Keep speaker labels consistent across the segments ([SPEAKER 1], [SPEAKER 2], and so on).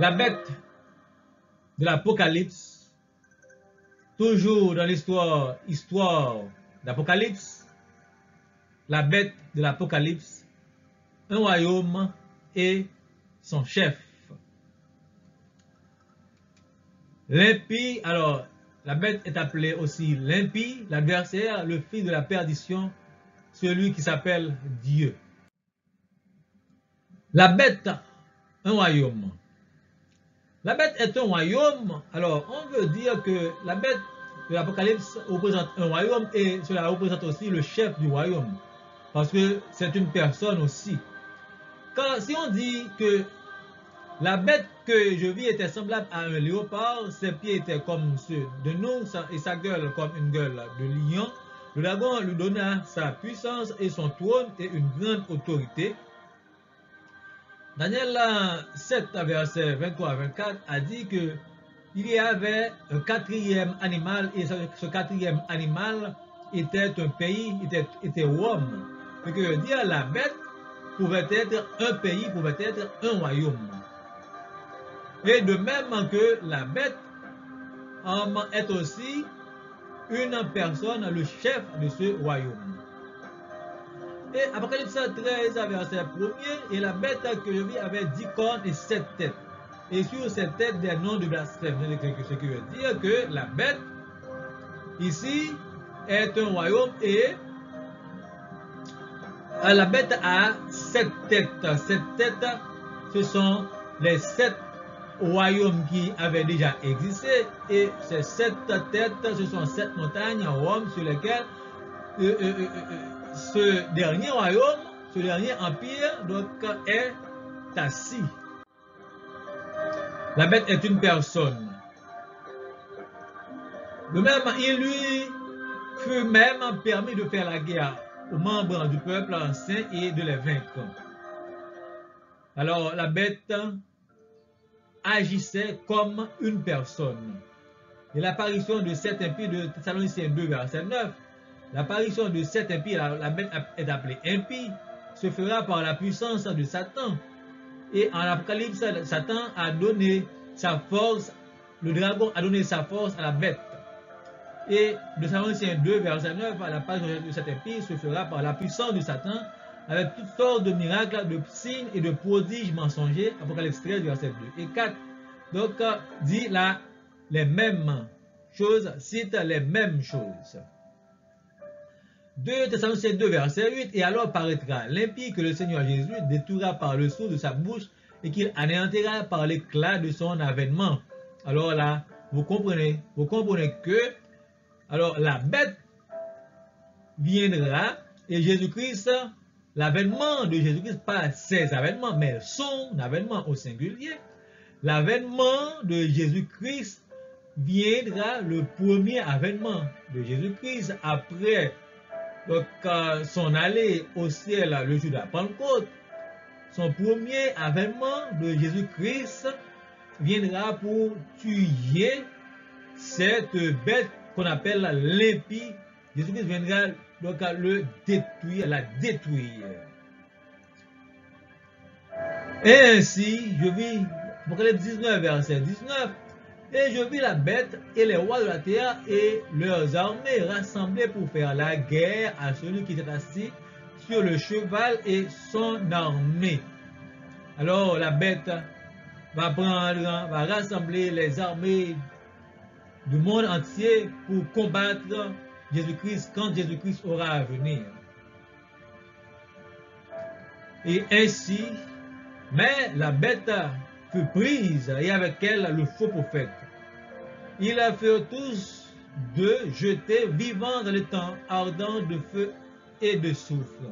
[SPEAKER 1] La bête de l'Apocalypse, toujours dans histoire d'Apocalypse, la bête de l'Apocalypse, un royaume et son chef. L'impie, alors, la bête est appelée aussi l'impie, l'adversaire, le fils de la perdition, celui qui s'appelle Dieu. La bête, un royaume. La bête est un royaume. Alors, on veut dire que la bête de l'Apocalypse représente un royaume et cela représente aussi le chef du royaume. Parce que c'est une personne aussi. Si on dit que la bête que je vis était semblable à un léopard, ses pieds étaient comme ceux de nous et sa gueule comme une gueule de lion, le dragon lui donna sa puissance et son trône et une grande autorité. Daniel 7, verset 23 à 24 a dit que il y avait un quatrième animal et ce quatrième animal était un pays, était Rome. Ce que veut dire la bête pouvait être un pays, pouvait être un royaume. Et de même que la bête est aussi une personne, le chef de ce royaume. Et Apocalypse 13, verset 1er, et la bête que je vis avait 10 cornes et 7 têtes. Et sur ces têtes des noms de blasphème. Ce qui veut dire que la bête, ici, est un royaume et la bête a 7 têtes. 7 têtes, ce sont les 7 royaumes qui avaient déjà existé. Et ces 7 têtes, ce sont 7 montagnes en Rome sur lesquelles ce dernier royaume, ce dernier empire, donc, est assis. La bête est une personne. De même, il lui fut même permis de faire la guerre aux membres du peuple saint et de les vaincre. Alors, la bête agissait comme une personne. Et l'apparition de cet impie de Thessaloniciens 2, verset 9, l'apparition de cet impie, la bête est appelée impie, se fera par la puissance de Satan. Et en Apocalypse, Satan a donné sa force, le dragon a donné sa force à la bête. Et de Thessaloniciens 2, verset 9, l'apparition de cet impie se fera par la puissance de Satan, avec toutes sortes de miracles, de signes et de prodiges mensongers. Apocalypse 13, verset 2 et 4. Donc, dit là les mêmes choses, cite les mêmes choses. 2 Thessaloniciens 2, verset 8, et alors paraîtra l'impie que le Seigneur Jésus détruira par le souffle de sa bouche et qu'il anéantira par l'éclat de son avènement. Alors là, vous comprenez que alors la bête viendra et Jésus-Christ, l'avènement de Jésus-Christ, pas ses avènements, mais son avènement au singulier, l'avènement de Jésus-Christ viendra, le premier avènement de Jésus-Christ après donc, son allée au ciel le jour de la Pentecôte. Son premier avènement de Jésus-Christ viendra pour tuer cette bête qu'on appelle l'impie. Jésus-Christ viendra donc le détruire, la détruire. Et ainsi, je vis, Apocalypse 19, verset 19, et je vis la bête et les rois de la terre et leurs armées rassemblées pour faire la guerre à celui qui était assis sur le cheval et son armée. Alors la bête va rassembler les armées du monde entier pour combattre Jésus-Christ quand Jésus-Christ aura à venir. Et ainsi, mais la bête fut prise et avec elle le faux prophète. Ils furent tous deux jetés vivants dans le temps ardent de feu et de souffle.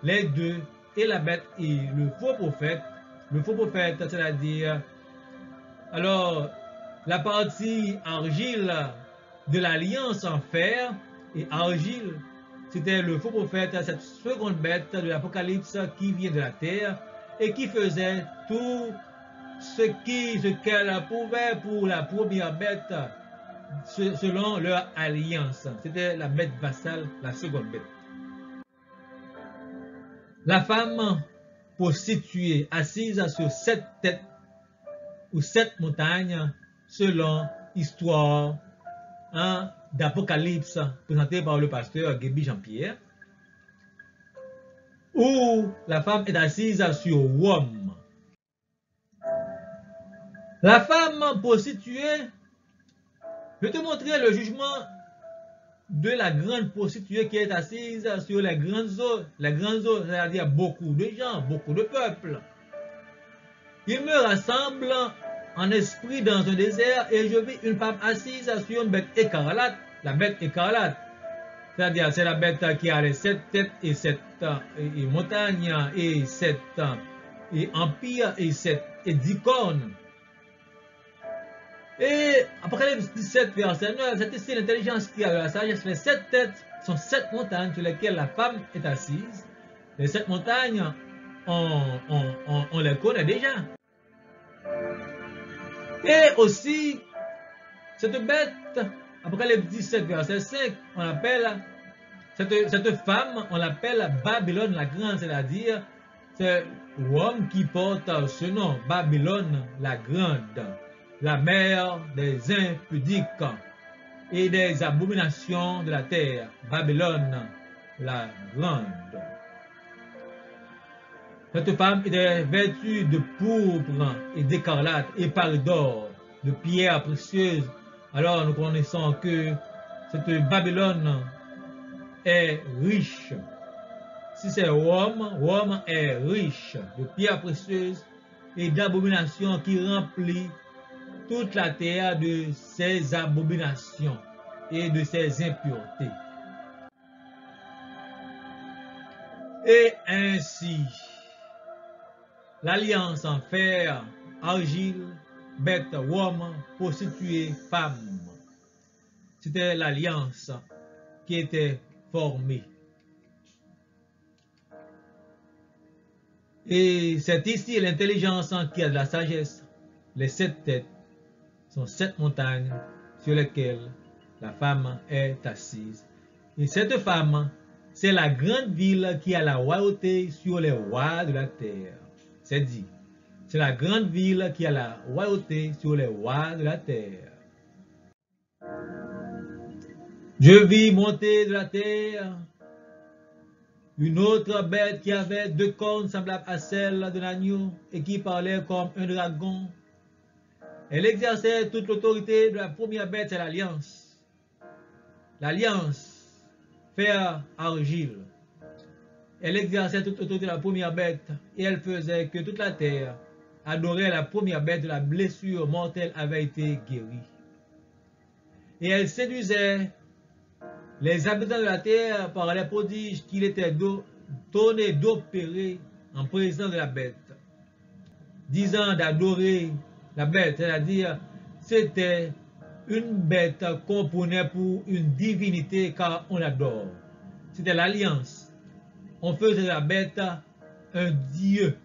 [SPEAKER 1] Les deux, et la bête et le faux prophète, c'est-à-dire, alors, la partie argile de l'alliance en fer et argile, c'était le faux prophète, cette seconde bête de l'Apocalypse qui vient de la terre et qui faisait tout ce qu'elle pouvait pour la première bête selon leur alliance. C'était la bête vassale, la seconde bête. La femme prostituée assise sur 7 têtes ou 7 montagnes selon l'histoire d'Apocalypse présentée par le pasteur Gaby Jean-Pierre, où la femme est assise sur Rome. La femme prostituée, je vais te montrer le jugement de la grande prostituée qui est assise sur les grandes eaux, c'est-à-dire beaucoup de gens, beaucoup de peuples. Ils me rassemblent en esprit dans un désert et je vis une femme assise sur une bête écarlate, la bête écarlate. C'est-à-dire, c'est la bête qui a les 7 têtes et 7 montagnes et 7 empires et 10 cornes. Et Apocalypse 17, verset 9, c'est ici l'intelligence qui a de la sagesse. Les 7 têtes sont 7 montagnes sur lesquelles la femme est assise. Les 7 montagnes, on les connaît déjà. Et aussi, cette bête, Apocalypse 17, verset 5, on appelle cette femme, on l'appelle Babylone la Grande, c'est-à-dire, c'est Rome qui porte ce nom, Babylone la Grande, la mère des impudiques et des abominations de la terre, Babylone la Grande. Cette femme était vêtue de pourpre et d'écarlate et parée d'or, de pierres précieuses. Alors nous connaissons que cette Babylone est riche. Si c'est Rome, Rome est riche de pierres précieuses et d'abominations qui remplit toute la terre de ses abominations et de ses impuretés. Et ainsi, l'alliance en fer, argile, bête, Rome, prostituée, femme. C'était l'alliance qui était formée. Et c'est ici l'intelligence qui a de la sagesse. Les 7 têtes sont 7 montagnes sur lesquelles la femme est assise. Et cette femme, c'est la grande ville qui a la royauté sur les rois de la terre. C'est dit. C'est la grande ville qui a la royauté sur les rois de la terre. Je vis monter de la terre une autre bête qui avait 2 cornes semblables à celles de l'agneau et qui parlait comme un dragon. Elle exerçait toute l'autorité de la première bête, c'est l'alliance. L'alliance, fer, argile. Elle exerçait toute l'autorité de la première bête et elle faisait que toute la terre adorait la première bête de la blessure mortelle avait été guérie. Et elle séduisait les habitants de la terre par les prodiges qu'il était donné d'opérer en présence de la bête, disant d'adorer la bête, c'est-à-dire c'était une bête qu'on prenait pour une divinité car on l'adore. C'était l'alliance. On faisait de la bête un dieu.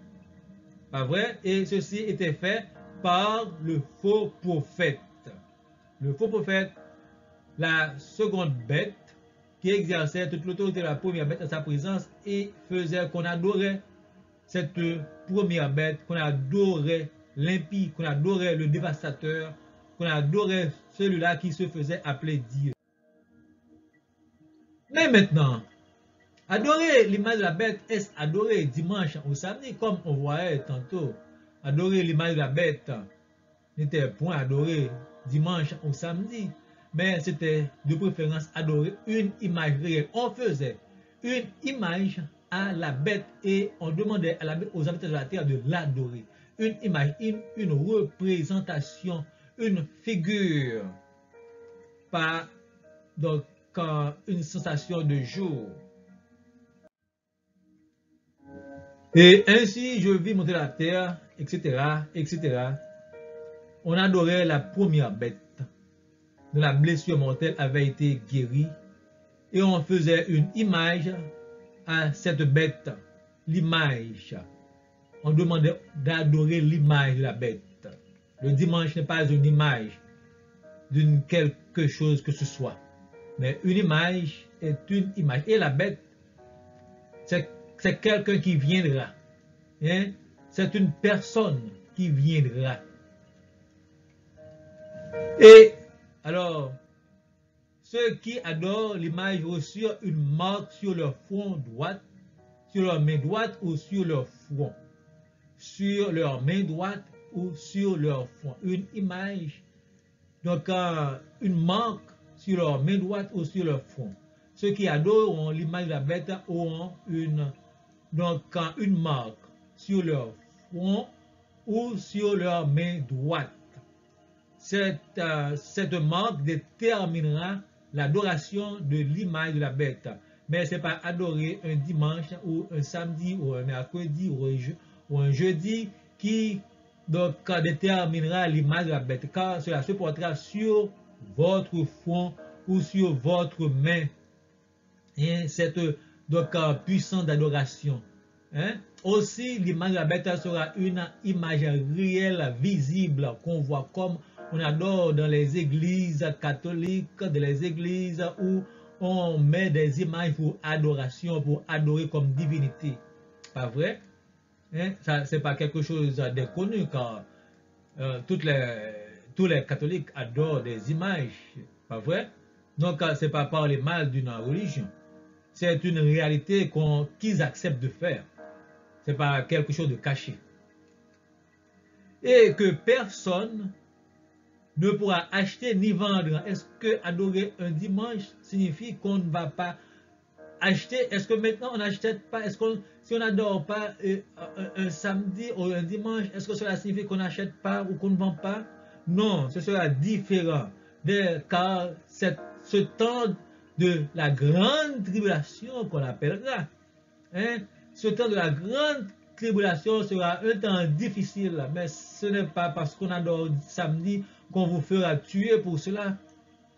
[SPEAKER 1] Pas vrai? Et ceci était fait par le faux prophète. Le faux prophète, la seconde bête, qui exerçait toute l'autorité de la première bête à sa présence et faisait qu'on adorait cette première bête, qu'on adorait l'impie, qu'on adorait le dévastateur, qu'on adorait celui-là qui se faisait appeler Dieu. Mais maintenant, adorer l'image de la bête, est-ce adorer dimanche ou samedi, comme on voyait tantôt? Adorer l'image de la bête n'était point adorer dimanche ou samedi, mais c'était de préférence adorer une image réelle. On faisait une image à la bête et on demandait aux habitants de la terre de l'adorer. Une image, une représentation, une figure, pas donc une sensation de jour. Et ainsi je vis monter la terre, etc., etc. On adorait la première bête dont la blessure mortelle avait été guérie et on faisait une image à cette bête, l'image. On demandait d'adorer l'image de la bête. Le dimanche n'est pas une image d'une quelque chose que ce soit, mais une image est une image. Et la bête, c'est quelqu'un qui viendra. Hein? C'est une personne qui viendra. Et alors, ceux qui adorent l'image reçurent une marque sur leur front droite, sur leur main droite ou sur leur front. Sur leur main droite ou sur leur front. Une image, donc une marque sur leur main droite ou sur leur front. Ceux qui adorent l'image de la bête auront une marque sur leur front ou sur leur main droite. Cette marque déterminera l'adoration de l'image de la bête. Mais ce n'est pas adorer un dimanche ou un samedi ou un mercredi ou un jeudi qui donc déterminera l'image de la bête, car cela se portera sur votre front ou sur votre main. Et cette donc, puissance d'adoration. Hein? Aussi, l'image de la bête sera une image réelle, visible, qu'on voit comme on adore dans les églises catholiques, dans les églises où on met des images pour adoration, pour adorer comme divinité. Pas vrai? Hein? Ça, c'est pas quelque chose d'inconnu, car tous les catholiques adorent des images. Pas vrai? Donc, c'est pas parler mal d'une religion. C'est une réalité qu'ils acceptent de faire. Ce n'est pas quelque chose de caché. Et que personne ne pourra acheter ni vendre. Est-ce que adorer un dimanche signifie qu'on ne va pas acheter? Est-ce que maintenant on n'achète pas? Est-ce que si on n'adore pas un samedi ou un dimanche, est-ce que cela signifie qu'on n'achète pas ou qu'on ne vend pas? Non, ce sera différent. Car ce temps de la grande tribulation qu'on appellera, hein, ce temps de la grande tribulation sera un temps difficile, mais ce n'est pas parce qu'on adore samedi qu'on vous fera tuer pour cela.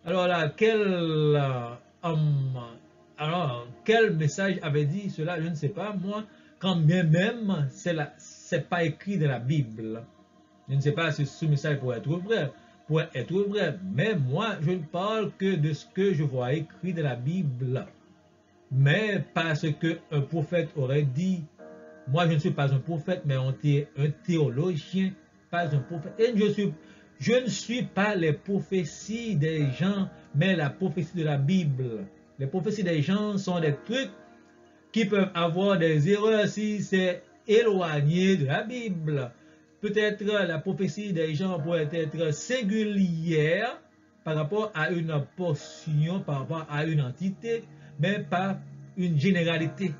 [SPEAKER 1] Alors là, quel message avait dit cela? Je ne sais pas, moi, quand bien même c'est pas écrit dans la Bible. Je ne sais pas si ce message pourrait être vrai, mais moi, je ne parle que de ce que je vois écrit dans la Bible. Mais parce qu'un prophète aurait dit, moi je ne suis pas un prophète, mais un théologien, pas un prophète. Et je ne suis pas les prophéties des gens, mais la prophétie de la Bible. Les prophéties des gens sont des trucs qui peuvent avoir des erreurs si c'est éloigné de la Bible. Peut-être la prophétie des gens pourrait être singulière par rapport à une portion, par rapport à une entité, mais pas une généralité.